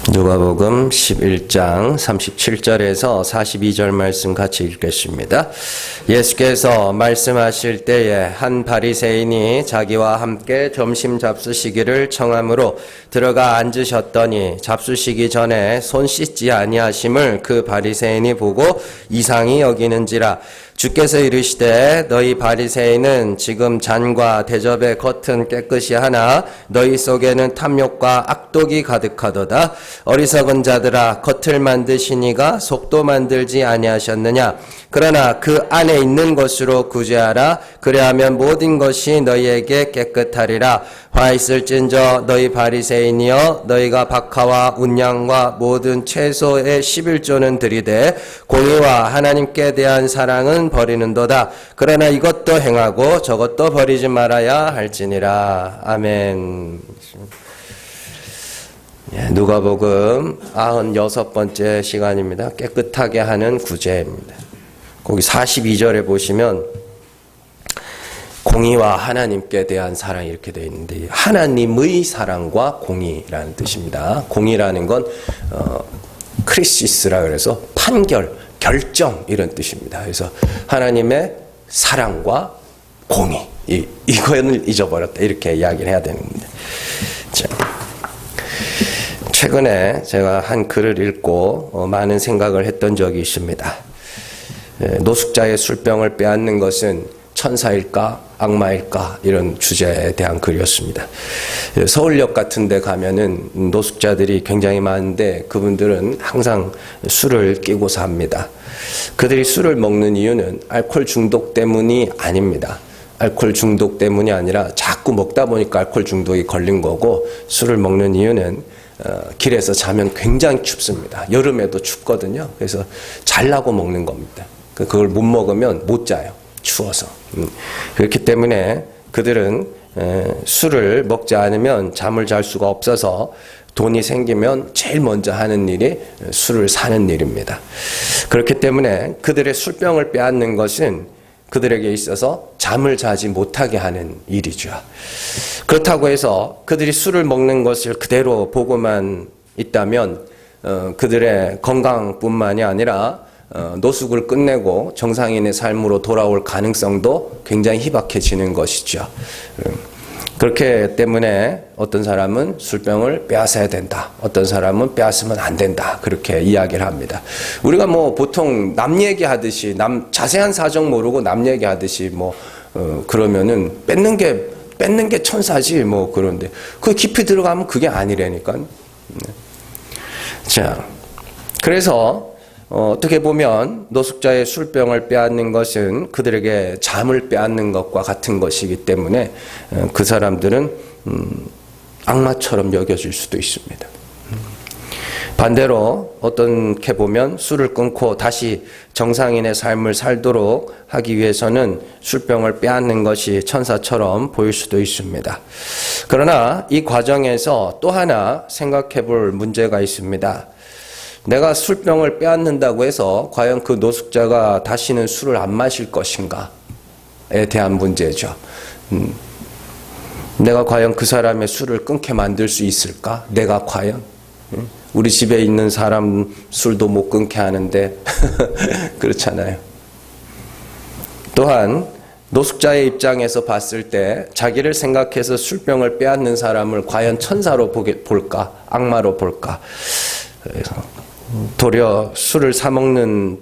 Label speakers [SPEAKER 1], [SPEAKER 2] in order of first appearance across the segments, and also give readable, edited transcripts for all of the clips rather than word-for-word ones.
[SPEAKER 1] 누가복음 11장 37절에서 42절 말씀 같이 읽겠습니다. 예수께서 말씀하실 때에 한 바리새인이 자기와 함께 점심 잡수시기를 청함으로 들어가 앉으셨더니 잡수시기 전에 손 씻지 아니하심을 그 바리새인이 보고 이상히 여기는지라. 주께서 이르시되 너희 바리새인은 지금 잔과 대접의 겉은 깨끗이 하나 너희 속에는 탐욕과 악독이 가득하도다. 어리석은 자들아, 겉을 만드시니가 속도 만들지 아니하셨느냐. 그러나 그 안에 있는 것으로 구제하라. 그리하면 모든 것이 너희에게 깨끗하리라. 화 있을진저 너희 바리새인이여, 너희가 박하와 운양과 모든 채소의 11조는 드리되 공의와 하나님께 대한 사랑은 버리는도다. 그러나 이것도 행하고 저것도 버리지 말아야 할지니라. 아멘. 누가복음 96번째 시간입니다. 깨끗하게 하는 구제입니다. 거기 42절에 보시면 공의와 하나님께 대한 사랑 이렇게 되어 있는데, 하나님의 사랑과 공의라는 뜻입니다. 공의라는 건 크리시스라 그래서 판결, 결정 이런 뜻입니다. 그래서 하나님의 사랑과 공의, 이거를 잊어버렸다 이렇게 이야기를 해야 되는데, 자, 최근에 제가 한 글을 읽고 많은 생각을 했던 적이 있습니다. 노숙자의 술병을 빼앗는 것은 천사일까 악마일까 이런 주제에 대한 글이었습니다. 서울역 같은 데 가면은 노숙자들이 굉장히 많은데 그분들은 항상 술을 끼고 삽니다. 그들이 술을 먹는 이유는 알코올 중독 때문이 아닙니다. 알코올 중독 때문이 아니라 자꾸 먹다 보니까 알코올 중독이 걸린 거고, 술을 먹는 이유는 길에서 자면 굉장히 춥습니다. 여름에도 춥거든요. 그래서 자려고 먹는 겁니다. 그걸 못 먹으면 못 자요. 추워서. 그렇기 때문에 그들은 술을 먹지 않으면 잠을 잘 수가 없어서 돈이 생기면 제일 먼저 하는 일이 술을 사는 일입니다. 그렇기 때문에 그들의 술병을 빼앗는 것은 그들에게 있어서 잠을 자지 못하게 하는 일이죠. 그렇다고 해서 그들이 술을 먹는 것을 그대로 보고만 있다면 그들의 건강뿐만이 아니라 노숙을 끝내고 정상인의 삶으로 돌아올 가능성도 굉장히 희박해지는 것이죠. 그렇기 때문에 어떤 사람은 술병을 빼앗아야 된다, 어떤 사람은 빼앗으면 안 된다, 그렇게 이야기를 합니다. 우리가 보통 남 얘기하듯이, 자세한 사정 모르고 남 얘기하듯이 그러면은 뺏는 게 천사지 그런데 그 깊이 들어가면 그게 아니라니까. 자, 그래서 어떻게 보면 노숙자의 술병을 빼앗는 것은 그들에게 잠을 빼앗는 것과 같은 것이기 때문에 그 사람들은 악마처럼 여겨질 수도 있습니다. 반대로 어떻게 보면 술을 끊고 다시 정상인의 삶을 살도록 하기 위해서는 술병을 빼앗는 것이 천사처럼 보일 수도 있습니다. 그러나 이 과정에서 또 하나 생각해 볼 문제가 있습니다. 내가 술병을 빼앗는다고 해서 과연 그 노숙자가 다시는 술을 안 마실 것인가에 대한 문제죠. 내가 과연 그 사람의 술을 끊게 만들 수 있을까? 내가 과연? 우리 집에 있는 사람 술도 못 끊게 하는데 그렇잖아요. 또한 노숙자의 입장에서 봤을 때 자기를 생각해서 술병을 빼앗는 사람을 과연 천사로 볼까? 악마로 볼까? 그래서 도리어 술을 사 먹는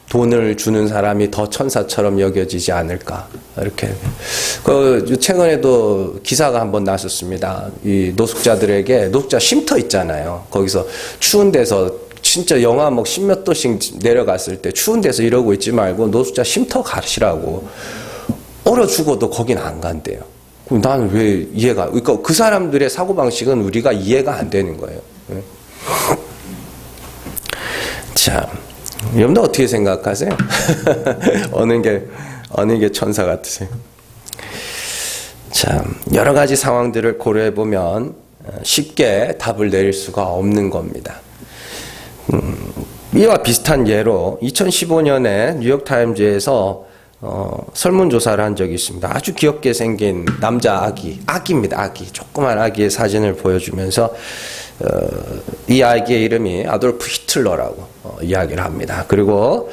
[SPEAKER 1] 돈을 주는 사람이 더 천사처럼 여겨지지 않을까, 이렇게. 최근에도 기사가 한번 났었습니다. 이 노숙자들에게, 노숙자 쉼터 있잖아요. 거기서 추운 데서 진짜 영하 10몇 도씩 내려갔을 때 추운 데서 이러고 있지 말고 노숙자 쉼터 가시라고. 얼어 죽어도 거긴 안 간대요. 그럼 나는 왜 그러니까 그 사람들의 사고방식은 우리가 이해가 안 되는 거예요. 자, 여러분들 어떻게 생각하세요? 어느 게 천사 같으세요? 자, 여러 가지 상황들을 고려해 보면 쉽게 답을 내릴 수가 없는 겁니다. 이와 비슷한 예로 2015년에 뉴욕타임즈에서 설문조사를 한 적이 있습니다. 아주 귀엽게 생긴 남자 아기입니다. 아기. 조그만 아기의 사진을 보여주면서 이 아기의 이름이 아돌프 히틀러라고 이야기를 합니다. 그리고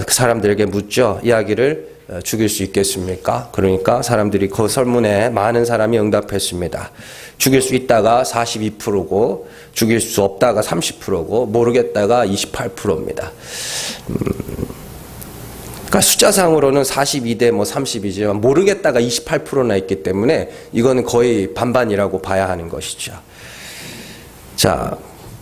[SPEAKER 1] 그 사람들에게 묻죠. 이 아기를 죽일 수 있겠습니까? 그러니까 사람들이 그 설문에 많은 사람이 응답했습니다. 죽일 수 있다가 42%고 죽일 수 없다가 30%고 모르겠다가 28%입니다. 그러니까 숫자상으로는 42대 30이지만 모르겠다가 28%나 있기 때문에 이거는 거의 반반이라고 봐야 하는 것이죠. 자,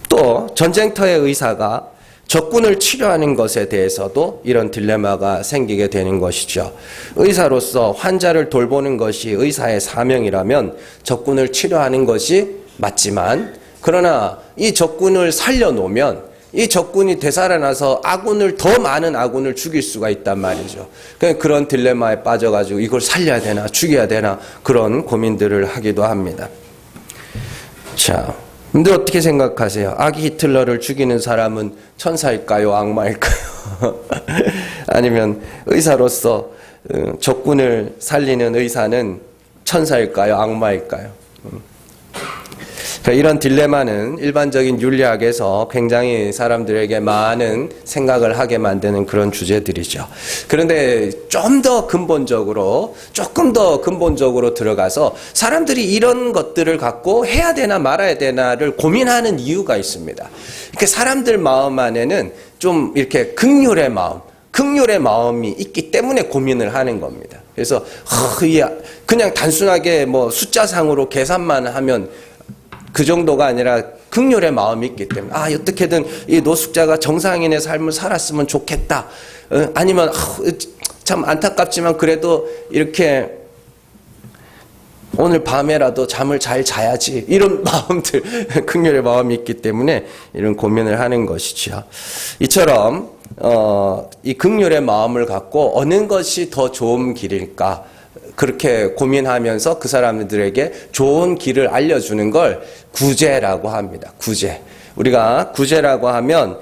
[SPEAKER 1] 또 전쟁터의 의사가 적군을 치료하는 것에 대해서도 이런 딜레마가 생기게 되는 것이죠. 의사로서 환자를 돌보는 것이 의사의 사명이라면 적군을 치료하는 것이 맞지만, 그러나 이 적군을 살려놓으면 이 적군이 되살아나서 더 많은 아군을 죽일 수가 있단 말이죠. 그런 딜레마에 빠져가지고 이걸 살려야 되나 죽여야 되나 그런 고민들을 하기도 합니다. 자, 근데 어떻게 생각하세요? 아기 히틀러를 죽이는 사람은 천사일까요? 악마일까요? 아니면 의사로서 적군을 살리는 의사는 천사일까요? 악마일까요? 이런 딜레마는 일반적인 윤리학에서 굉장히 사람들에게 많은 생각을 하게 만드는 그런 주제들이죠. 그런데 조금 더 근본적으로 들어가서 사람들이 이런 것들을 갖고 해야 되나 말아야 되나를 고민하는 이유가 있습니다. 이렇게 사람들 마음 안에는 좀 이렇게 극률의 마음이 있기 때문에 고민을 하는 겁니다. 그래서 그냥 단순하게 숫자상으로 계산만 하면 그 정도가 아니라 극률의 마음이 있기 때문에 어떻게든 이 노숙자가 정상인의 삶을 살았으면 좋겠다. 아니면 참 안타깝지만 그래도 이렇게 오늘 밤에라도 잠을 잘 자야지. 이런 마음들, 극률의 마음이 있기 때문에 이런 고민을 하는 것이죠. 이처럼 이 극률의 마음을 갖고 어느 것이 더 좋은 길일까? 그렇게 고민하면서 그 사람들에게 좋은 길을 알려주는 걸 구제라고 합니다. 구제. 우리가 구제라고 하면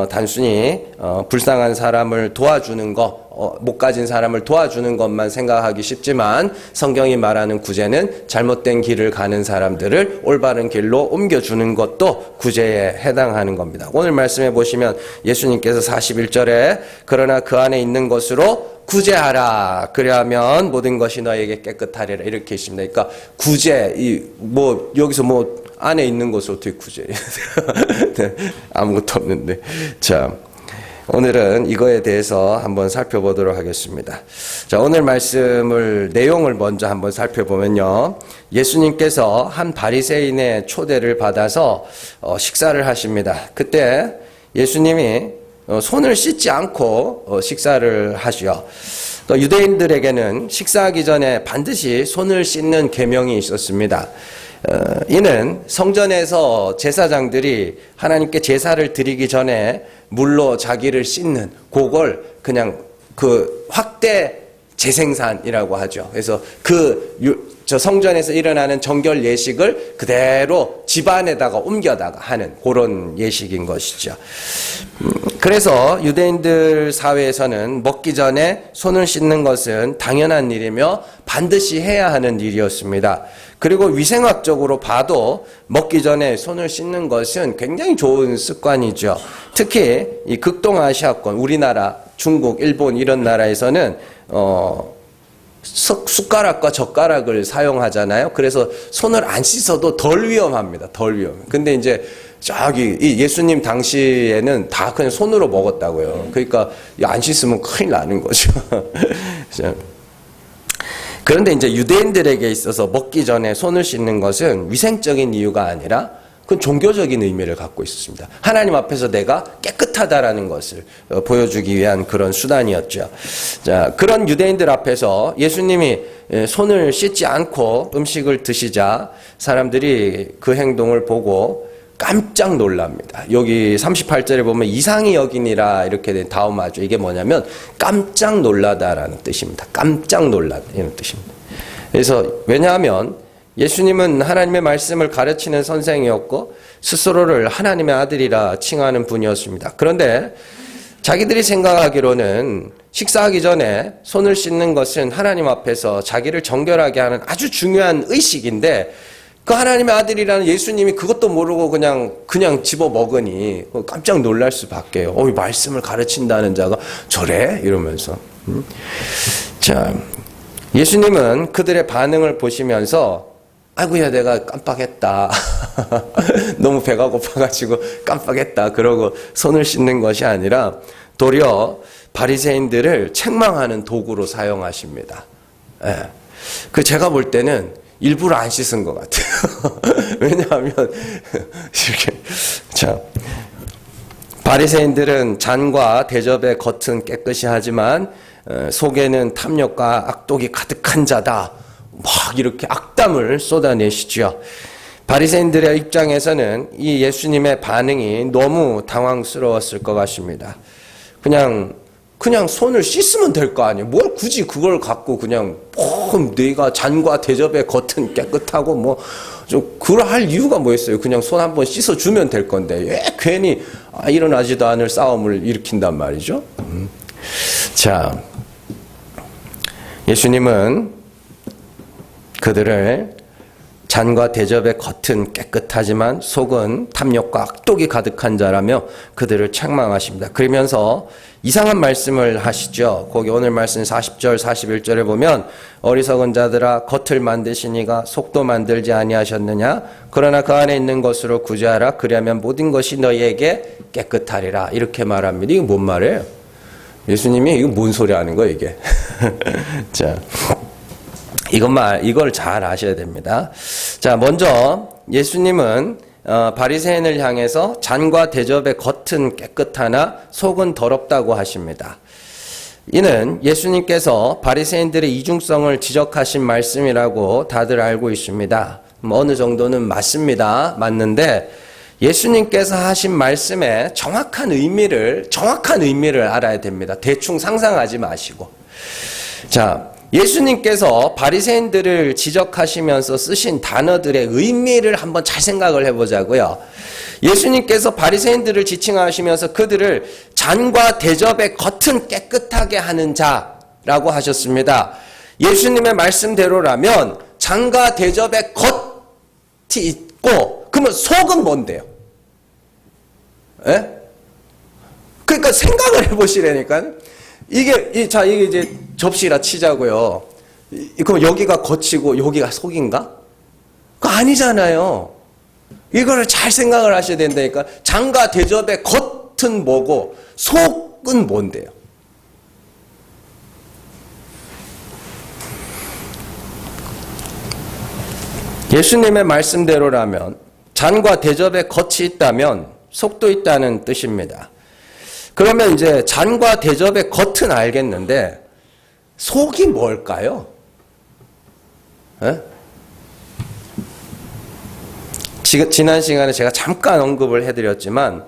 [SPEAKER 1] 단순히 불쌍한 사람을 도와주는 것, 못 가진 사람을 도와주는 것만 생각하기 쉽지만 성경이 말하는 구제는 잘못된 길을 가는 사람들을 올바른 길로 옮겨주는 것도 구제에 해당하는 겁니다. 오늘 말씀해 보시면 예수님께서 41절에 그러나 그 안에 있는 것으로 구제하라. 그리하면 모든 것이 너에게 깨끗하리라. 이렇게 있습니다. 그러니까 구제, 여기서 안에 있는 것을 어떻게 구제해요? 네, 아무것도 없는데. 자, 오늘은 이거에 대해서 한번 살펴보도록 하겠습니다. 자, 오늘 내용을 먼저 한번 살펴보면요. 예수님께서 한 바리새인의 초대를 받아서 식사를 하십니다. 그때 예수님이 손을 씻지 않고 식사를 하시오. 또 유대인들에게는 식사하기 전에 반드시 손을 씻는 계명이 있었습니다. 이는 성전에서 제사장들이 하나님께 제사를 드리기 전에 물로 자기를 씻는 그걸 그냥 확대 재생산이라고 하죠. 그래서 저 성전에서 일어나는 정결 예식을 그대로 집안에다가 옮겨다가 하는 그런 예식인 것이죠. 그래서 유대인들 사회에서는 먹기 전에 손을 씻는 것은 당연한 일이며 반드시 해야 하는 일이었습니다. 그리고 위생학적으로 봐도 먹기 전에 손을 씻는 것은 굉장히 좋은 습관이죠. 특히 이 극동아시아권, 우리나라, 중국, 일본 이런 나라에서는 숟가락과 젓가락을 사용하잖아요. 그래서 손을 안 씻어도 덜 위험합니다. 덜 위험. 근데 이제 이 예수님 당시에는 다 그냥 손으로 먹었다고요. 그러니까 안 씻으면 큰일 나는 거죠. 그런데 이제 유대인들에게 있어서 먹기 전에 손을 씻는 것은 위생적인 이유가 아니라 그건 종교적인 의미를 갖고 있었습니다. 하나님 앞에서 내가 깨끗하다라는 것을 보여주기 위한 그런 수단이었죠. 자, 그런 유대인들 앞에서 예수님이 손을 씻지 않고 음식을 드시자 사람들이 그 행동을 보고 깜짝 놀랍니다. 여기 38절에 보면 이상히 여기니라 이렇게 된 다음하죠. 이게 뭐냐면 깜짝 놀라다라는 뜻입니다. 깜짝 놀라다는 뜻입니다. 그래서 왜냐하면 예수님은 하나님의 말씀을 가르치는 선생이었고 스스로를 하나님의 아들이라 칭하는 분이었습니다. 그런데 자기들이 생각하기로는 식사하기 전에 손을 씻는 것은 하나님 앞에서 자기를 정결하게 하는 아주 중요한 의식인데 그 하나님의 아들이라는 예수님이 그것도 모르고 그냥 집어 먹으니 깜짝 놀랄 수밖에요. 말씀을 가르친다는 자가 저래? 이러면서. 자, 예수님은 그들의 반응을 보시면서 아이고야 내가 깜빡했다. 너무 배가 고파가지고 깜빡했다. 그러고 손을 씻는 것이 아니라 도리어 바리새인들을 책망하는 도구로 사용하십니다. 예. 제가 볼 때는 일부러 안 씻은 것 같아요. 왜냐하면 이렇게 자 바리새인들은 잔과 대접의 겉은 깨끗이 하지만 속에는 탐욕과 악독이 가득한 자다. 막 이렇게 악담을 쏟아내시죠. 바리새인들의 입장에서는 이 예수님의 반응이 너무 당황스러웠을 것 같습니다. 그냥 손을 씻으면 될 거 아니에요. 뭘 굳이 그걸 갖고 그냥 네가 잔과 대접의 겉은 깨끗하고 그걸 할 이유가 뭐 있어요. 그냥 손 한번 씻어주면 될 건데 왜 괜히 일어나지도 않을 싸움을 일으킨단 말이죠. 자, 예수님은 그들을 잔과 대접의 겉은 깨끗하지만 속은 탐욕과 악독이 가득한 자라며 그들을 책망하십니다. 그러면서 이상한 말씀을 하시죠. 거기 오늘 말씀 40절 41절에 보면 어리석은 자들아 겉을 만드시니가 속도 만들지 아니하셨느냐. 그러나 그 안에 있는 것으로 구제하라. 그리하면 모든 것이 너희에게 깨끗하리라. 이렇게 말합니다. 이거 뭔 말이에요? 예수님이 이거 뭔 소리 하는 거예요 이게. 자, 이걸 잘 아셔야 됩니다. 자, 먼저 예수님은 바리새인을 향해서 잔과 대접의 겉은 깨끗하나 속은 더럽다고 하십니다. 이는 예수님께서 바리새인들의 이중성을 지적하신 말씀이라고 다들 알고 있습니다. 어느 정도는 맞습니다. 맞는데 예수님께서 하신 말씀의 정확한 의미를 알아야 됩니다. 대충 상상하지 마시고. 자, 예수님께서 바리새인들을 지적하시면서 쓰신 단어들의 의미를 한번 잘 생각을 해보자고요. 예수님께서 바리새인들을 지칭하시면서 그들을 잔과 대접의 겉은 깨끗하게 하는 자라고 하셨습니다. 예수님의 말씀대로라면 잔과 대접의 겉이 있고 그러면 속은 뭔데요? 예? 그러니까 생각을 해보시라니까. 이게 이제 접시라 치자고요. 그럼 여기가 겉이고 여기가 속인가? 그거 아니잖아요. 이거를 잘 생각을 하셔야 된다니까. 잔과 대접의 겉은 뭐고 속은 뭔데요? 예수님의 말씀대로라면 잔과 대접의 겉이 있다면 속도 있다는 뜻입니다. 그러면 이제 잔과 대접의 겉은 알겠는데 속이 뭘까요? 에? 지난 시간에 제가 잠깐 언급을 해드렸지만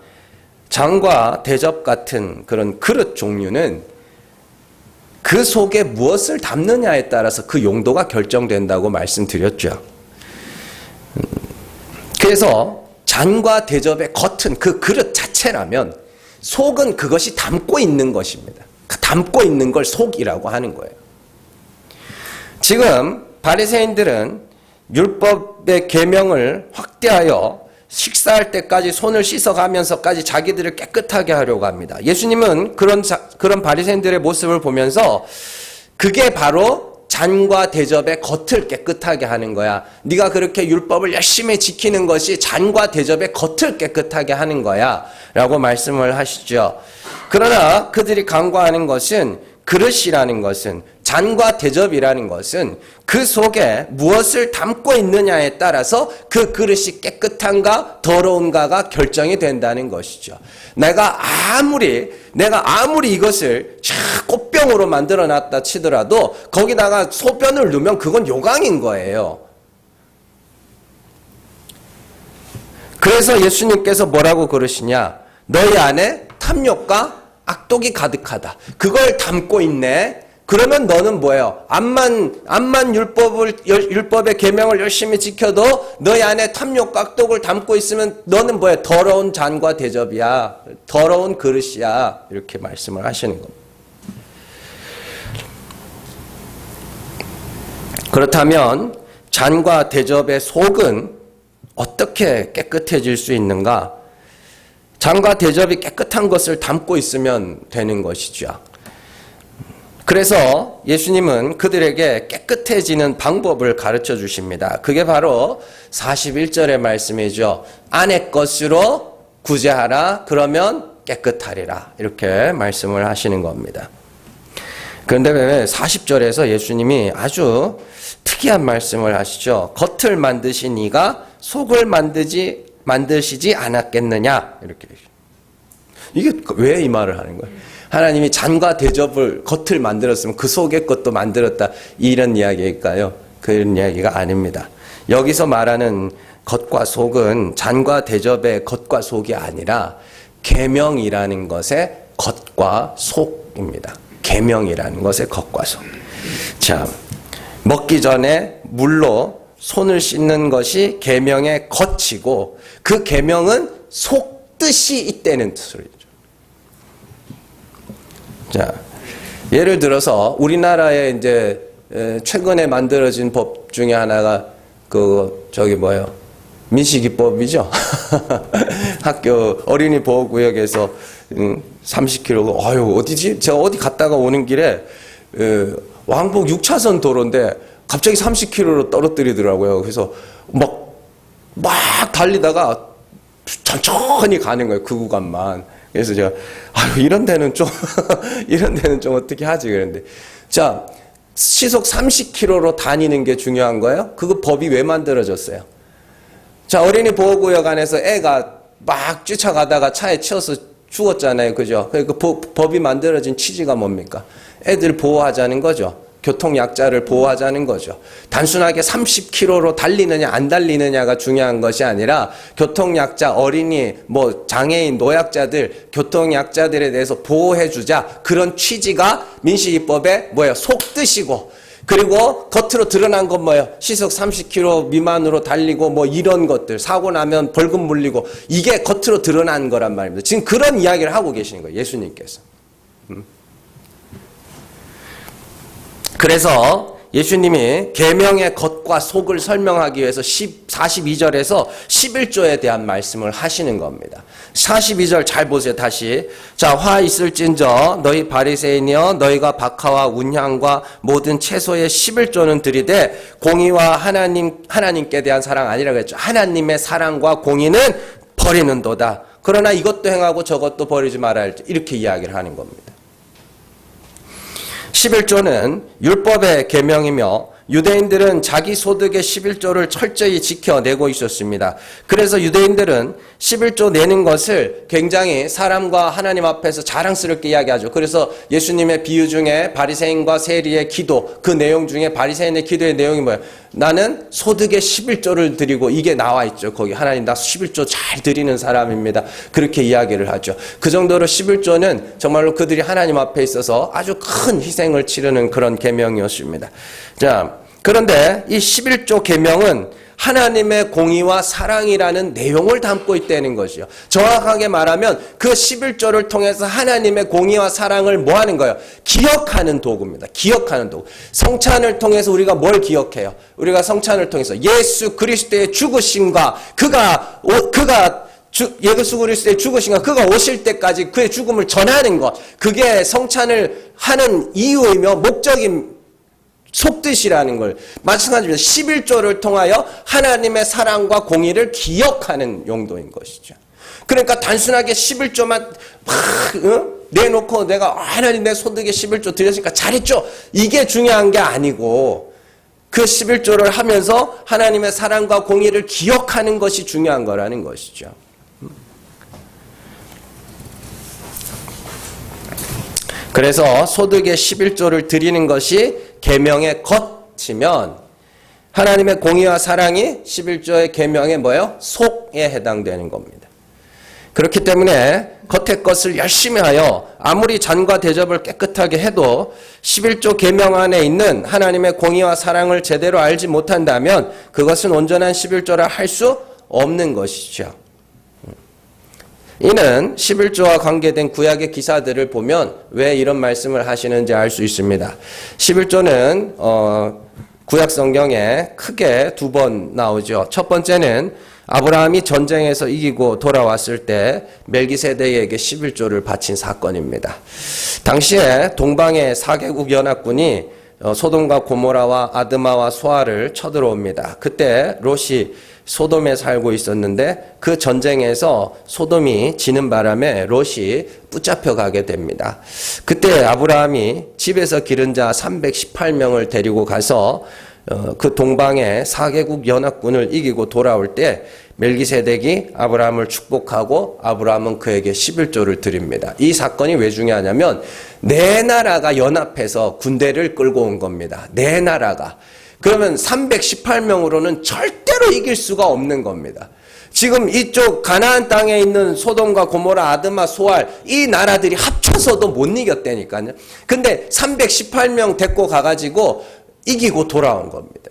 [SPEAKER 1] 잔과 대접 같은 그런 그릇 종류는 그 속에 무엇을 담느냐에 따라서 그 용도가 결정된다고 말씀드렸죠. 그래서 잔과 대접의 겉은 그 그릇 자체라면 속은 그것이 담고 있는 것입니다. 담고 있는 걸 속이라고 하는 거예요. 지금 바리새인들은 율법의 계명을 확대하여 식사할 때까지 손을 씻어가면서까지 자기들을 깨끗하게 하려고 합니다. 예수님은 그런 바리새인들의 모습을 보면서 그게 바로 잔과 대접의 겉을 깨끗하게 하는 거야. 네가 그렇게 율법을 열심히 지키는 것이 잔과 대접의 겉을 깨끗하게 하는 거야 라고 말씀을 하시죠. 그러나 그들이 간과하는 것은 그릇이라는 것은 잔과 대접이라는 것은 그 속에 무엇을 담고 있느냐에 따라서 그 그릇이 깨끗한가 더러운가가 결정이 된다는 것이죠. 내가 아무리 이것을 꽃병으로 만들어 놨다 치더라도 거기다가 소변을 넣으면 그건 요강인 거예요. 그래서 예수님께서 뭐라고 그러시냐? 너희 안에 탐욕과 악독이 가득하다. 그걸 담고 있네. 그러면 너는 뭐예요? 암만 율법의 계명을 열심히 지켜도 너희 안에 탐욕과 악독을 담고 있으면 너는 뭐예요? 더러운 잔과 대접이야. 더러운 그릇이야. 이렇게 말씀을 하시는 겁니다. 그렇다면 잔과 대접의 속은 어떻게 깨끗해질 수 있는가? 잔과 대접이 깨끗한 것을 담고 있으면 되는 것이죠. 그래서 예수님은 그들에게 깨끗해지는 방법을 가르쳐 주십니다. 그게 바로 41절의 말씀이죠. 안의 것으로 구제하라. 그러면 깨끗하리라. 이렇게 말씀을 하시는 겁니다. 그런데 왜 40절에서 예수님이 아주 특이한 말씀을 하시죠. 겉을 만드신 이가 속을 만드시지 않았겠느냐. 이렇게. 이게 왜 이 말을 하는 거예요? 하나님이 잔과 대접을 겉을 만들었으면 그 속의 것도 만들었다. 이런 이야기일까요? 그런 이야기가 아닙니다. 여기서 말하는 겉과 속은 잔과 대접의 겉과 속이 아니라 계명이라는 것의 겉과 속입니다. 계명이라는 것의 겉과 속. 자, 먹기 전에 물로 손을 씻는 것이 계명의 겉이고 그 계명은 속뜻이 있다는 소리죠. 자, 예를 들어서 우리나라에 이제 최근에 만들어진 법 중에 하나가 민식이법이죠. 학교 어린이 보호구역에서 30km, 어디지? 제가 어디 갔다가 오는 길에 왕복 6차선 도로인데 갑자기 30km로 떨어뜨리더라고요. 그래서 막 달리다가 천천히 가는 거예요. 그 구간만. 그래서 제가 이런 데는 좀 어떻게 하지 그랬는데, 자, 시속 30km로 다니는 게 중요한 거예요? 그거 법이 왜 만들어졌어요? 자, 어린이 보호구역 안에서 애가 막 쫓아가다가 차에 치여서 죽었잖아요. 그죠? 그 법이 만들어진 취지가 뭡니까? 애들 보호하자는 거죠. 교통약자를 보호하자는 거죠. 단순하게 30km로 달리느냐 안 달리느냐가 중요한 것이 아니라 교통약자, 어린이, 장애인, 노약자들, 교통약자들에 대해서 보호해주자. 그런 취지가 민식이법의 속뜻이고, 그리고 겉으로 드러난 건 시속 30km 미만으로 달리고 이런 것들, 사고 나면 벌금 물리고, 이게 겉으로 드러난 거란 말입니다. 지금 그런 이야기를 하고 계시는 거예요. 예수님께서. 그래서 예수님이 계명의 겉과 속을 설명하기 위해서 42절에서 11조에 대한 말씀을 하시는 겁니다. 42절 잘 보세요. 다시. 자, 화 있을진저 너희 바리새인이여 너희가 박하와 운향과 모든 채소의 11조는 드리되 공의와 하나님께 대한 사랑 아니라고 했죠. 하나님의 사랑과 공의는 버리는도다. 그러나 이것도 행하고 저것도 버리지 말아야 할지. 이렇게 이야기를 하는 겁니다. 11조는 율법의 계명이며 유대인들은 자기 소득의 11조를 철저히 지켜내고 있었습니다. 그래서 유대인들은 11조 내는 것을 굉장히 사람과 하나님 앞에서 자랑스럽게 이야기하죠. 그래서 예수님의 비유 중에 바리새인과 세리의 기도, 그 내용 중에 바리새인의 기도의 내용이 뭐예요? 나는 소득의 11조를 드리고, 이게 나와 있죠. 거기 하나님 나 11조 잘 드리는 사람입니다. 그렇게 이야기를 하죠. 그 정도로 11조는 정말로 그들이 하나님 앞에 있어서 아주 큰 희생을 치르는 그런 계명이었습니다. 자, 그런데 이 11조 계명은 하나님의 공의와 사랑이라는 내용을 담고 있다는 것이요. 정확하게 말하면 그 11조를 통해서 하나님의 공의와 사랑을 뭐 하는 거예요? 기억하는 도구입니다. 기억하는 도구. 성찬을 통해서 우리가 뭘 기억해요? 우리가 성찬을 통해서 예수 그리스도의 죽으심과 예수 그리스도의 죽으심과 그가 오실 때까지 그의 죽음을 전하는 것. 그게 성찬을 하는 이유이며 목적인 속뜻이라는 걸 마찬가지입니다. 11조를 통하여 하나님의 사랑과 공의를 기억하는 용도인 것이죠. 그러니까 단순하게 11조만 내놓고 내가 하나님 내 소득에 11조 드렸으니까 잘했죠. 이게 중요한 게 아니고 그 11조를 하면서 하나님의 사랑과 공의를 기억하는 것이 중요한 거라는 것이죠. 그래서 소득의 11조를 드리는 것이 계명의 겉이면 하나님의 공의와 사랑이 11조의 계명의 속에 해당되는 겁니다. 그렇기 때문에 겉의 것을 열심히 하여 아무리 잔과 대접을 깨끗하게 해도 11조 계명 안에 있는 하나님의 공의와 사랑을 제대로 알지 못한다면 그것은 온전한 11조라 할 수 없는 것이죠. 이는 11조와 관계된 구약의 기사들을 보면 왜 이런 말씀을 하시는지 알 수 있습니다. 11조는 구약 성경에 크게 두 번 나오죠. 첫 번째는 아브라함이 전쟁에서 이기고 돌아왔을 때 멜기세덱에게 11조를 바친 사건입니다. 당시에 동방의 4개국 연합군이 소돔과 고모라와 아드마와 소아를 쳐들어옵니다. 그때 롯이 소돔에 살고 있었는데 그 전쟁에서 소돔이 지는 바람에 롯이 붙잡혀 가게 됩니다. 그때 아브라함이 집에서 기른 자 318명을 데리고 가서 그 동방의 4개국 연합군을 이기고 돌아올 때 멜기세덱이 아브라함을 축복하고 아브라함은 그에게 11조를 드립니다. 이 사건이 왜 중요하냐면 네 나라가 연합해서 군대를 끌고 온 겁니다. 네 나라가. 그러면 318명으로는 절대로 이길 수가 없는 겁니다. 지금 이쪽 가나안 땅에 있는 소돔과 고모라, 아드마, 소알 이 나라들이 합쳐서도 못 이겼다니까요. 근데 318명 데리고 가가지고 이기고 돌아온 겁니다.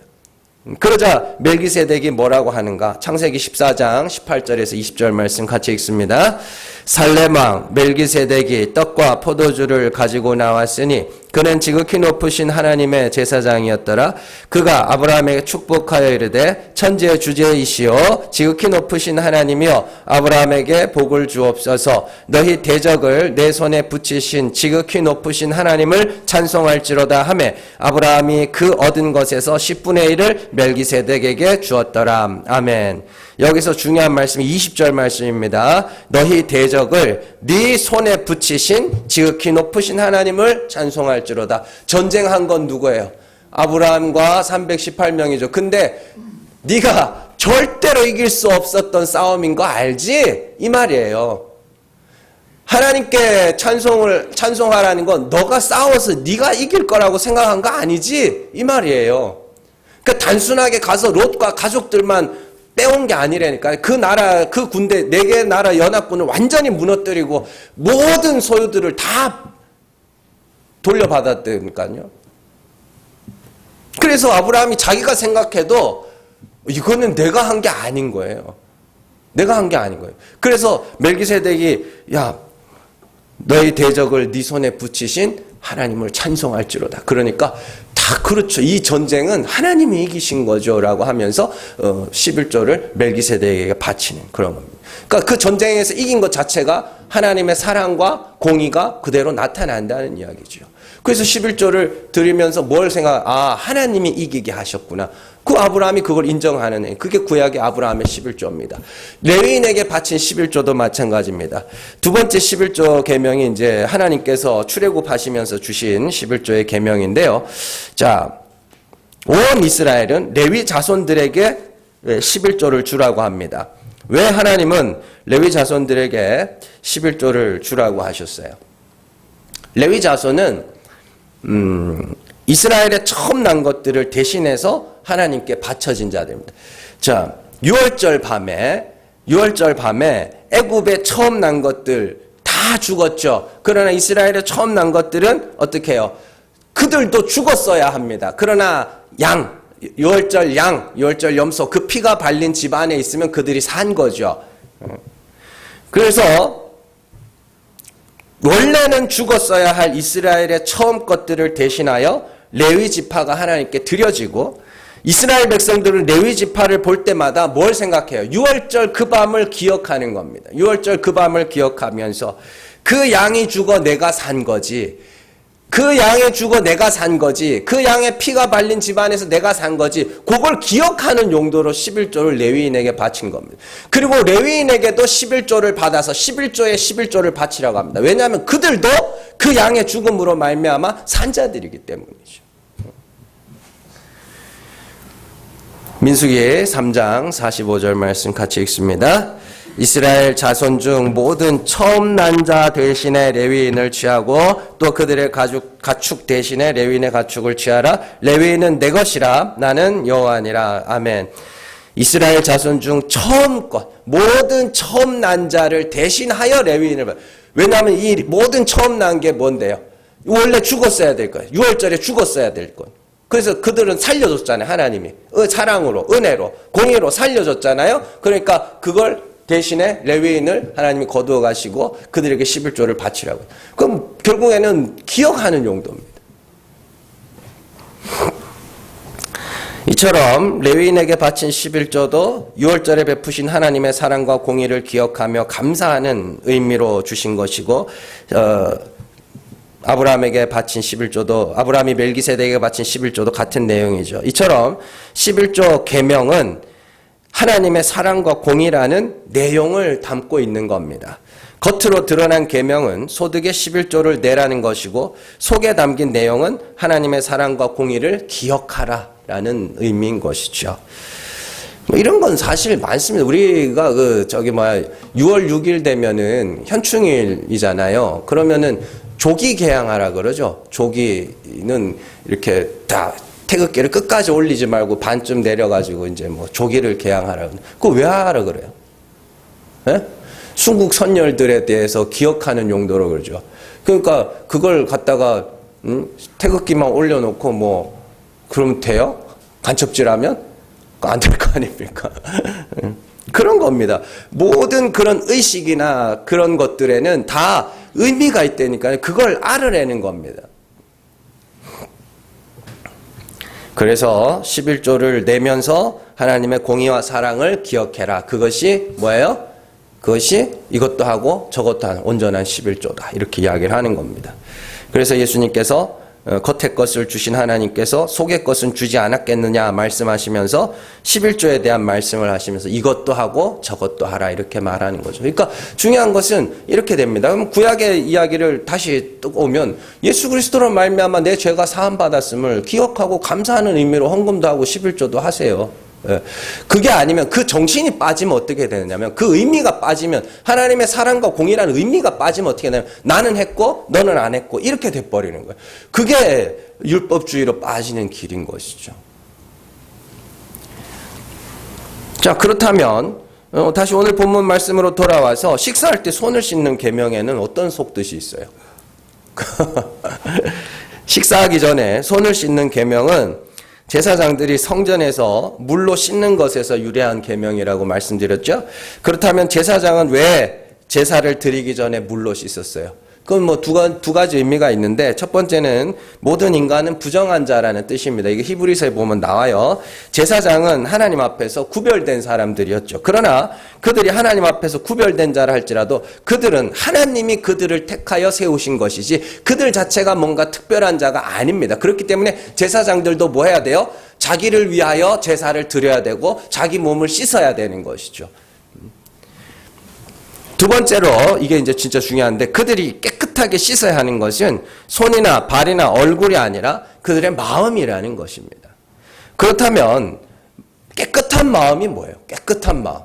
[SPEAKER 1] 그러자 멜기세덱이 뭐라고 하는가? 창세기 14장 18절에서 20절 말씀 같이 읽습니다. 살렘왕 멜기세덱이 떡과 포도주를 가지고 나왔으니 그는 지극히 높으신 하나님의 제사장이었더라. 그가 아브라함에게 축복하여 이르되 천지의 주제이시오 지극히 높으신 하나님이여 아브라함에게 복을 주옵소서. 너희 대적을 내 손에 붙이신 지극히 높으신 하나님을 찬송할지로다 하매 아브라함이 그 얻은 것에서 10분의 1을 멜기세덱에게 주었더라. 아멘. 여기서 중요한 말씀이 20절 말씀입니다. 너희 대적을 네 손에 붙이신 지극히 높으신 하나님을 찬송할지로다. 전쟁한 건 누구예요? 아브라함과 318명이죠. 근데 네가 절대로 이길 수 없었던 싸움인 거 알지? 이 말이에요. 하나님께 찬송하라는 건 너가 싸워서 네가 이길 거라고 생각한 거 아니지? 이 말이에요. 그러니까 단순하게 가서 롯과 가족들만 빼온 게 아니라니까요. 그 나라, 그 군대, 4개 나라 연합군을 완전히 무너뜨리고 모든 소유들을 다 돌려받았다니까요. 그래서 아브라함이 자기가 생각해도 이거는 내가 한 게 아닌 거예요. 내가 한 게 아닌 거예요. 그래서 멜기세덱이 야, 너희 대적을 네 손에 붙이신 하나님을 찬송할지로다. 그러니까 다 그렇죠. 이 전쟁은 하나님이 이기신 거죠. 라고 하면서 11조를 멜기세덱에게 바치는 그런 겁니다. 그러니까 그 전쟁에서 이긴 것 자체가 하나님의 사랑과 공의가 그대로 나타난다는 이야기죠. 그래서 11조를 드리면서 뭘 하나님이 이기게 하셨구나. 그 아브라함이 그걸 인정하는 애. 그게 구약의 아브라함의 11조입니다. 레위인에게 바친 11조도 마찬가지입니다. 두 번째 11조 계명이 이제 하나님께서 출애굽하시면서 주신 11조의 계명인데요. 자, 온 이스라엘은 레위 자손들에게 11조를 주라고 합니다. 왜 하나님은 레위 자손들에게 11조를 주라고 하셨어요? 레위 자손은 이스라엘에 처음 난 것들을 대신해서 하나님께 바쳐진 자들입니다. 자, 6월절 밤에 애굽에 처음 난 것들 다 죽었죠. 그러나 이스라엘에 처음 난 것들은 어떻게 해요? 그들도 죽었어야 합니다. 그러나 6월절 염소 그 피가 발린 집 안에 있으면 그들이 산 거죠. 그래서 원래는 죽었어야 할 이스라엘의 처음 것들을 대신하여 레위 지파가 하나님께 드려지고 이스라엘 백성들은 레위 지파를 볼 때마다 뭘 생각해요? 6월절 그 밤을 기억하는 겁니다. 6월절 그 밤을 기억하면서 그 양이 죽어 내가 산 거지. 그 양이 죽어 내가 산 거지. 그 양의 피가 발린 집안에서 내가 산 거지. 그걸 기억하는 용도로 11조를 레위인에게 바친 겁니다. 그리고 레위인에게도 11조를 받아서 11조에 11조를 바치라고 합니다. 왜냐하면 그들도 그 양의 죽음으로 말미암아 산자들이기 때문이죠. 민수기 3장 45절 말씀 같이 읽습니다. 이스라엘 자손 중 모든 처음 난 자 대신에 레위인을 취하고 또 그들의 가축 대신에 레위인의 가축을 취하라. 레위인은 내 것이라. 나는 여호와니라. 아멘. 이스라엘 자손 중 처음 것, 모든 처음 난 자를 대신하여 레위인을 받아. 왜냐하면 이 모든 처음 난 게 뭔데요? 원래 죽었어야 될 거예요. 6월절에 죽었어야 될 거예요. 그래서 그들은 살려줬잖아요. 하나님이. 사랑으로, 은혜로, 공의로 살려줬잖아요. 그러니까 그걸 대신에 레위인을 하나님이 거두어 가시고 그들에게 11조를 바치라고요. 그럼 결국에는 기억하는 용도입니다. 이처럼 레위인에게 바친 11조도 6월절에 베푸신 하나님의 사랑과 공의를 기억하며 감사하는 의미로 주신 것이고, 아브라함에게 바친 11조도, 아브라함이 멜기세덱에게 바친 11조도 같은 내용이죠. 이처럼 11조 계명은 하나님의 사랑과 공의라는 내용을 담고 있는 겁니다. 겉으로 드러난 계명은 소득의 11조를 내라는 것이고, 속에 담긴 내용은 하나님의 사랑과 공의를 기억하라라는 의미인 것이죠. 이런 건 사실 많습니다. 우리가 6월 6일 되면은 현충일이잖아요. 그러면은 조기 개항하라 그러죠. 조기는 이렇게 다 태극기를 끝까지 올리지 말고 반쯤 내려가지고 이제 뭐 조기를 개항하라. 그거 왜 하라 그래요? 예? 순국 선열들에 대해서 기억하는 용도로 그러죠. 그러니까 그걸 갖다가 태극기만 올려놓고 뭐 그러면 돼요? 간첩질하면 안 될 거 아닙니까? 그런 겁니다. 모든 그런 의식이나 그런 것들에는 다 의미가 있다니까요. 그걸 알아내는 겁니다. 그래서 11조를 내면서 하나님의 공의와 사랑을 기억해라. 그것이 뭐예요? 그것이 이것도 하고 저것도 하는 온전한 11조다. 이렇게 이야기를 하는 겁니다. 그래서 예수님께서 겉의 것을 주신 하나님께서 속의 것은 주지 않았겠느냐 말씀하시면서 11조에 대한 말씀을 하시면서 이것도 하고 저것도 하라 이렇게 말하는 거죠. 그러니까 중요한 것은 이렇게 됩니다. 그럼 구약의 이야기를 다시 오면 예수 그리스도로 말미암아 내 죄가 사함 받았음을 기억하고 감사하는 의미로 헌금도 하고 11조도 하세요. 그게 아니면 그 정신이 빠지면 어떻게 되느냐면 그 의미가 빠지면 하나님의 사랑과 공의라는 의미가 빠지면 어떻게 되냐면 나는 했고 너는 안 했고 이렇게 돼버리는 거예요. 그게 율법주의로 빠지는 길인 것이죠. 자, 그렇다면 다시 오늘 본문 말씀으로 돌아와서 식사할 때 손을 씻는 계명에는 어떤 속뜻이 있어요? 식사하기 전에 손을 씻는 계명은 제사장들이 성전에서 물로 씻는 것에서 유래한 계명이라고 말씀드렸죠. 그렇다면 제사장은 왜 제사를 드리기 전에 물로 씻었어요? 그건 뭐 두 가지 의미가 있는데 첫 번째는 모든 인간은 부정한 자라는 뜻입니다. 이게 히브리서에 보면 나와요. 제사장은 하나님 앞에서 구별된 사람들이었죠. 그러나 그들이 하나님 앞에서 구별된 자라 할지라도 그들은 하나님이 그들을 택하여 세우신 것이지 그들 자체가 뭔가 특별한 자가 아닙니다. 그렇기 때문에 제사장들도 뭐 해야 돼요? 자기를 위하여 제사를 드려야 되고 자기 몸을 씻어야 되는 것이죠. 두 번째로 이게 이제 진짜 중요한데 그들이 깨끗하게 씻어야 하는 것은 손이나 발이나 얼굴이 아니라 그들의 마음이라는 것입니다. 그렇다면 깨끗한 마음이 뭐예요? 깨끗한 마음.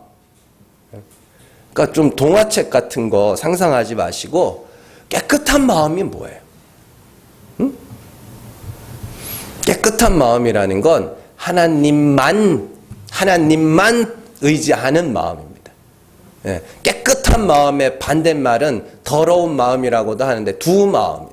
[SPEAKER 1] 그러니까 좀 동화책 같은 거 상상하지 마시고 깨끗한 마음이 뭐예요? 응? 깨끗한 마음이라는 건 하나님만 의지하는 마음입니다. 예, 깨끗한 마음의 반대말은 더러운 마음이라고도 하는데 두 마음.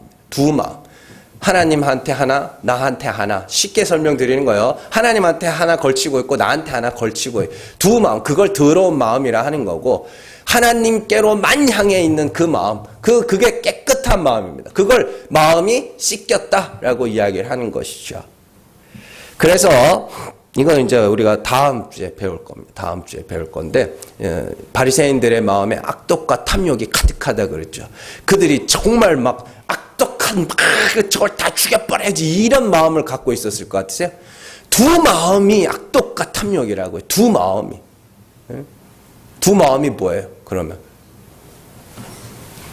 [SPEAKER 1] 하나님한테 하나, 나한테 하나. 쉽게 설명드리는 거예요. 하나님한테 하나 걸치고 있고 나한테 하나 걸치고 있고 두 마음. 그걸 더러운 마음이라 하는 거고 하나님께로만 향해 있는 그 마음. 그게 깨끗한 마음입니다. 그걸 마음이 씻겼다라고 이야기를 하는 것이죠. 그래서 이건 이제 우리가 다음 주에 배울 겁니다. 다음 주에 배울 건데 바리새인들의 마음에 악독과 탐욕이 가득하다 그랬죠. 그들이 정말 막 악독한 저걸 다 죽여버려야지 이런 마음을 갖고 있었을 것 같으세요? 두 마음이 악독과 탐욕이라고요. 두 마음이. 두 마음이 뭐예요? 그러면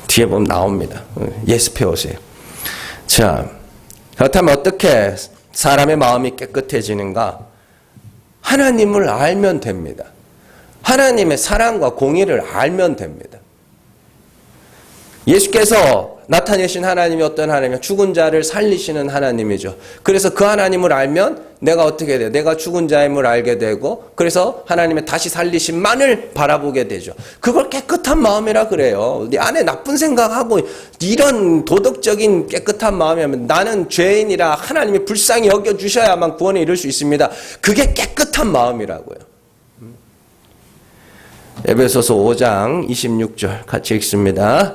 [SPEAKER 1] 뒤에 보면 나옵니다. 예습해 오세요. 자, 그렇다면 어떻게 사람의 마음이 깨끗해지는가? 하나님을 알면 됩니다. 하나님의 사랑과 공의를 알면 됩니다. 예수께서 나타내신 하나님이 어떤 하나님이요? 죽은 자를 살리시는 하나님이죠. 그래서 그 하나님을 알면 내가 어떻게 돼요? 내가 죽은 자임을 알게 되고 그래서 하나님의 다시 살리심만을 바라보게 되죠. 그걸 깨끗한 마음이라 그래요. 네 안에 나쁜 생각하고 이런 도덕적인 깨끗한 마음이면 나는 죄인이라 하나님이 불쌍히 여겨주셔야만 구원에 이룰 수 있습니다. 그게 깨끗한 마음이라고요. 에베소서 5장 26절 같이 읽습니다.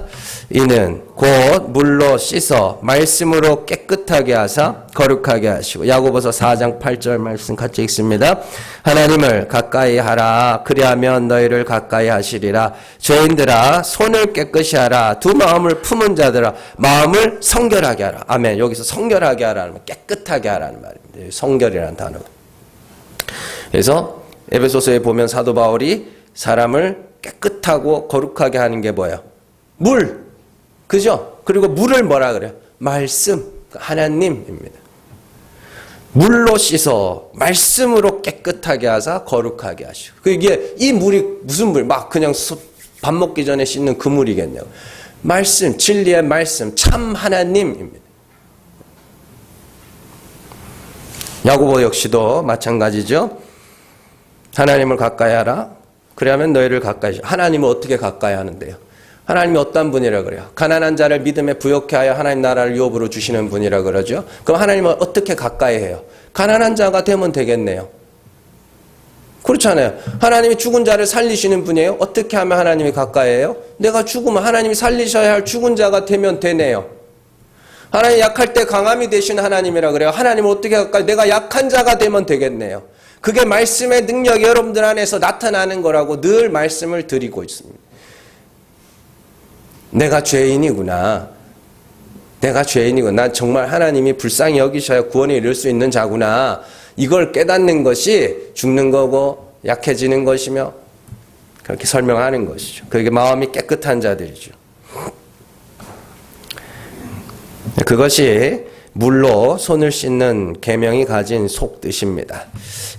[SPEAKER 1] 이는 곧 물로 씻어 말씀으로 깨끗하게 하사 거룩하게 하시고. 야고보서 4장 8절 말씀 같이 읽습니다. 하나님을 가까이 하라. 그리하면 너희를 가까이 하시리라. 죄인들아 손을 깨끗이 하라. 두 마음을 품은 자들아 마음을 성결하게 하라. 아멘. 여기서 성결하게 하라는 말, 깨끗하게 하라는 말입니다. 성결이라는 단어가. 그래서 에베소서에 보면 사도 바울이 사람을 깨끗하고 거룩하게 하는 게 뭐예요? 물. 그죠? 그리고 물을 뭐라 그래요? 말씀. 하나님입니다. 물로 씻어 말씀으로 깨끗하게 하사 거룩하게 하시고. 이게 이 물이 무슨 물? 막 그냥 밥 먹기 전에 씻는 그 물이겠네요. 말씀, 진리의 말씀, 참 하나님입니다. 야고보 역시도 마찬가지죠. 하나님을 가까이 하라. 그러면 너희를 가까이 하시오. 하나님을 어떻게 가까이 하는데요? 하나님이 어떤 분이라 그래요? 가난한 자를 믿음에 부욕해 하여 하나님 나라를 유업으로 주시는 분이라 그러죠. 그럼 하나님을 어떻게 가까이 해요? 가난한 자가 되면 되겠네요. 그렇잖아요. 하나님이 죽은 자를 살리시는 분이에요. 어떻게 하면 하나님이 가까이 해요? 내가 죽으면 하나님이 살리셔야 할 죽은 자가 되면 되네요. 하나님 약할 때 강함이 되신 하나님이라 그래요. 하나님을 어떻게 가까이? 내가 약한 자가 되면 되겠네요. 그게 말씀의 능력이 여러분들 안에서 나타나는 거라고 늘 말씀을 드리고 있습니다. 내가 죄인이구나. 내가 죄인이구나. 난 정말 하나님이 불쌍히 여기셔야 구원에 이를 수 있는 자구나. 이걸 깨닫는 것이 죽는 거고 약해지는 것이며 그렇게 설명하는 것이죠. 그게 마음이 깨끗한 자들이죠. 그것이 물로 손을 씻는 계명이 가진 속뜻입니다.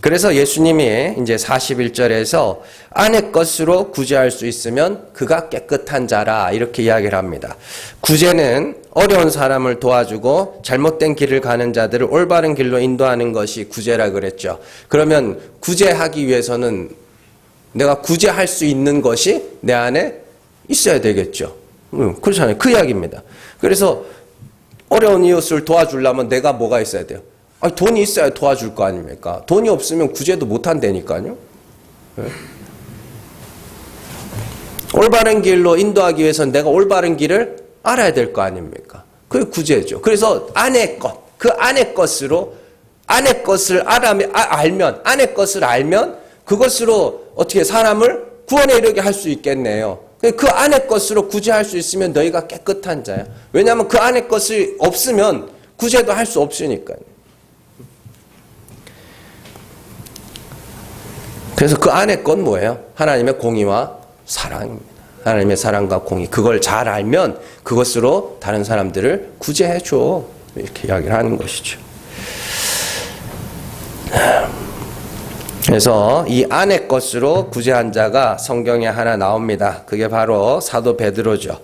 [SPEAKER 1] 그래서 예수님이 이제 41절에서 안의 것으로 구제할 수 있으면 그가 깨끗한 자라 이렇게 이야기를 합니다. 구제는 어려운 사람을 도와주고 잘못된 길을 가는 자들을 올바른 길로 인도하는 것이 구제라 그랬죠. 그러면 구제하기 위해서는 내가 구제할 수 있는 것이 내 안에 있어야 되겠죠. 그렇잖아요. 그 이야기입니다. 그래서 어려운 이웃을 도와주려면 내가 뭐가 있어야 돼요? 아니, 돈이 있어야 도와줄 거 아닙니까? 돈이 없으면 구제도 못한다니까요. 네? 올바른 길로 인도하기 위해서는 내가 올바른 길을 알아야 될 거 아닙니까? 그게 구제죠. 그래서 안의 것, 그 안의 것으로, 안의 것을 알면, 안의 것을 알면 그것으로 어떻게 사람을 구원에 이르게 할 수 있겠네요. 그 안의 것으로 구제할 수 있으면 너희가 깨끗한 자야. 왜냐하면 그 안의 것이 없으면 구제도 할 수 없으니까요. 그래서 그 안의 건 뭐예요? 하나님의 공의와 사랑입니다. 하나님의 사랑과 공의. 그걸 잘 알면 그것으로 다른 사람들을 구제해줘. 이렇게 이야기를 하는 것이죠. 그래서 이 안의 것으로 구제한 자가 성경에 하나 나옵니다. 그게 바로 사도 베드로죠.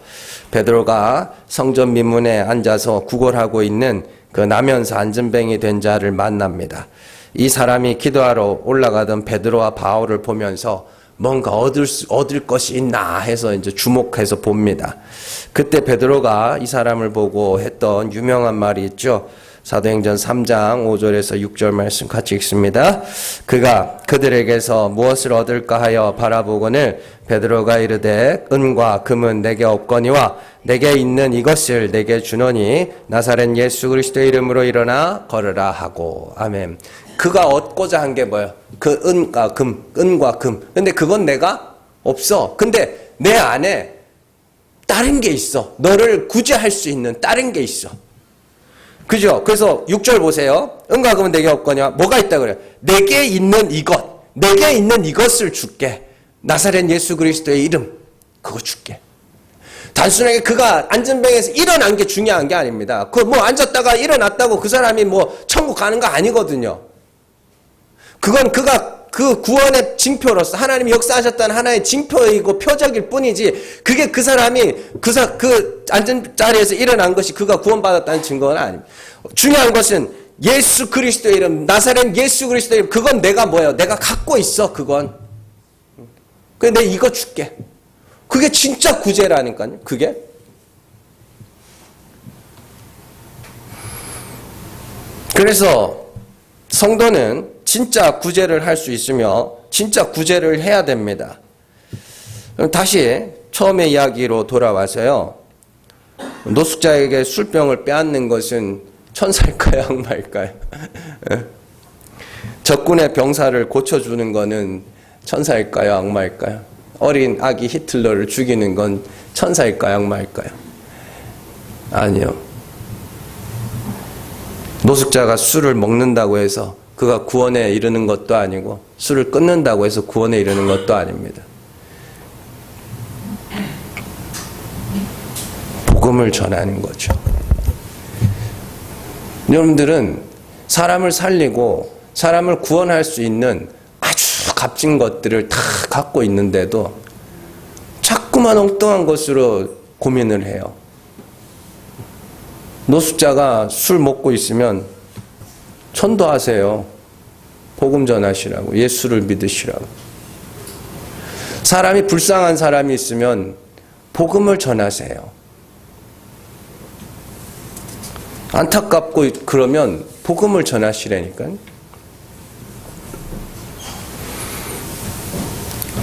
[SPEAKER 1] 베드로가 성전 민문에 앉아서 구걸하고 있는 그 나면서 안전뱅이 된 자를 만납니다. 이 사람이 기도하러 올라가던 베드로와 바울을 보면서 뭔가 얻을 것이 있나 해서 이제 주목해서 봅니다. 그때 베드로가 이 사람을 보고 했던 유명한 말이 있죠. 사도행전 3장 5절에서 6절 말씀 같이 읽습니다. 그가 그들에게서 무엇을 얻을까 하여 바라보거늘 베드로가 이르되 은과 금은 내게 없거니와 내게 있는 이것을 내게 주노니 나사렛 예수 그리스도의 이름으로 일어나 걸으라 하고. 아멘. 그가 얻고자 한 게 뭐예요? 그 은과 금. 근데 그건 내가 없어. 근데 내 안에 다른 게 있어. 너를 구제할 수 있는 다른 게 있어. 그죠? 그래서 6절 보세요. 은과 금은 내게 없거냐? 뭐가 있다 그래요? 내게 있는 이것. 내게 있는 이것을 줄게. 나사렛 예수 그리스도의 이름. 그거 줄게. 단순하게 그가 안전병에서 일어난 게 중요한 게 아닙니다. 그 뭐 앉았다가 일어났다고 그 사람이 뭐 천국 가는 거 아니거든요. 그건 그가 그 구원의 징표로서 하나님이 역사하셨다는 하나의 징표이고 표적일 뿐이지 그게 그 사람이 그 앉은 자리에서 일어난 것이 그가 구원받았다는 증거는 아닙니다. 중요한 것은 예수 그리스도의 이름, 나사렛 예수 그리스도의 이름, 그건 내가 뭐예요? 내가 갖고 있어, 그건. 근데 내가 이거 줄게. 그게 진짜 구제라니까요, 그게. 그래서 성도는 진짜 구제를 할 수 있으며 진짜 구제를 해야 됩니다. 그럼 다시 처음의 이야기로 돌아와서요. 노숙자에게 술병을 빼앗는 것은 천사일까요, 악마일까요? 적군의 병사를 고쳐주는 것은 천사일까요, 악마일까요? 어린 아기 히틀러를 죽이는 건 천사일까요, 악마일까요? 아니요. 노숙자가 술을 먹는다고 해서 그가 구원에 이르는 것도 아니고 술을 끊는다고 해서 구원에 이르는 것도 아닙니다. 복음을 전하는 거죠. 여러분들은 사람을 살리고 사람을 구원할 수 있는 아주 값진 것들을 다 갖고 있는데도 자꾸만 엉뚱한 것으로 고민을 해요. 노숙자가 술 먹고 있으면 전도하세요. 복음 전하시라고. 예수를 믿으시라고. 사람이 불쌍한 사람이 있으면 복음을 전하세요. 안타깝고 그러면 복음을 전하시라니까요.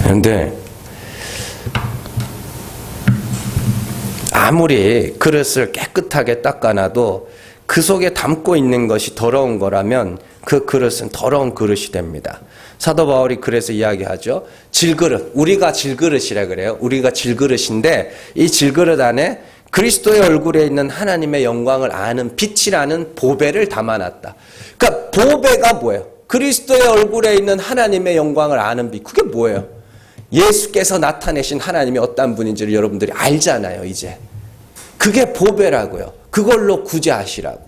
[SPEAKER 1] 그런데 아무리 그릇을 깨끗하게 닦아놔도 그 속에 담고 있는 것이 더러운 거라면 그 그릇은 더러운 그릇이 됩니다. 사도 바울이 그래서 이야기하죠. 질그릇, 우리가 질그릇이라 그래요. 우리가 질그릇인데 이 질그릇 안에 그리스도의 얼굴에 있는 하나님의 영광을 아는 빛이라는 보배를 담아놨다. 그러니까 보배가 뭐예요? 그리스도의 얼굴에 있는 하나님의 영광을 아는 빛. 그게 뭐예요? 예수께서 나타내신 하나님이 어떤 분인지를 여러분들이 알잖아요, 이제. 그게 보배라고요. 그걸로 구제하시라고.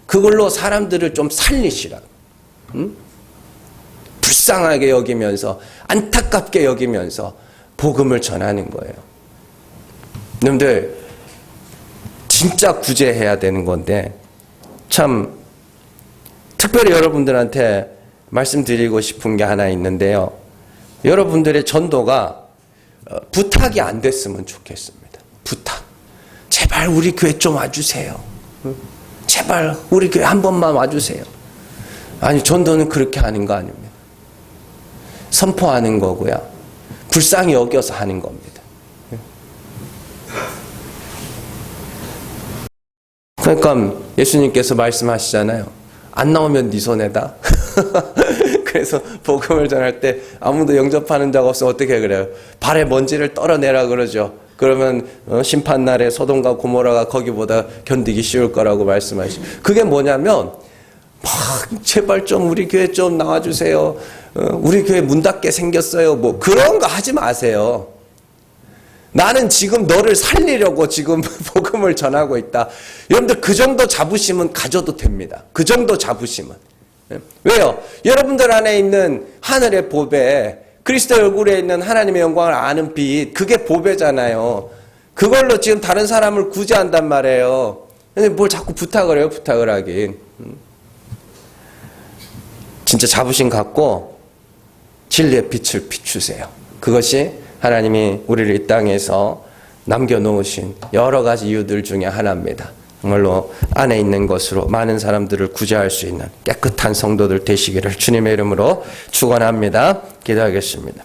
[SPEAKER 1] 그걸로 사람들을 좀 살리시라고. 응? 불쌍하게 여기면서, 안타깝게 여기면서 복음을 전하는 거예요. 여러분들, 진짜 구제해야 되는 건데, 참, 특별히 여러분들한테 말씀드리고 싶은 게 하나 있는데요. 여러분들의 전도가 부탁이 안 됐으면 좋겠습니다. 부탁. 제발 우리 교회 좀 와주세요. 제발 우리 교회 한 번만 와주세요. 아니, 전도는 그렇게 하는 거 아닙니다. 선포하는 거고요. 불쌍히 여겨서 하는 겁니다. 그러니까 예수님께서 말씀하시잖아요. 안 나오면 네 손에다. 그래서 복음을 전할 때 아무도 영접하는 자가 없으면 어떻게 그래요? 발에 먼지를 떨어내라 그러죠. 그러면 심판날에 소돔과 고모라가 거기보다 견디기 쉬울 거라고 말씀하시죠. 그게 뭐냐면 막 제발 좀 우리 교회 좀 나와주세요. 우리 교회 문 닫게 생겼어요. 뭐 그런 거 하지 마세요. 나는 지금 너를 살리려고 지금 복음을 전하고 있다. 여러분들 그 정도 자부심은 가져도 됩니다. 그 정도 자부심은. 왜요? 여러분들 안에 있는 하늘의 보배, 그리스도의 얼굴에 있는 하나님의 영광을 아는 빛, 그게 보배잖아요. 그걸로 지금 다른 사람을 구제한단 말이에요. 근데 뭘 자꾸 부탁을 해요, 부탁을 하긴. 진짜 자부심 갖고 진리의 빛을 비추세요. 그것이 하나님이 우리를 이 땅에서 남겨놓으신 여러 가지 이유들 중에 하나입니다. 정말로 안에 있는 것으로 많은 사람들을 구제할 수 있는 깨끗한 성도들 되시기를 주님의 이름으로 축원합니다. 기도하겠습니다.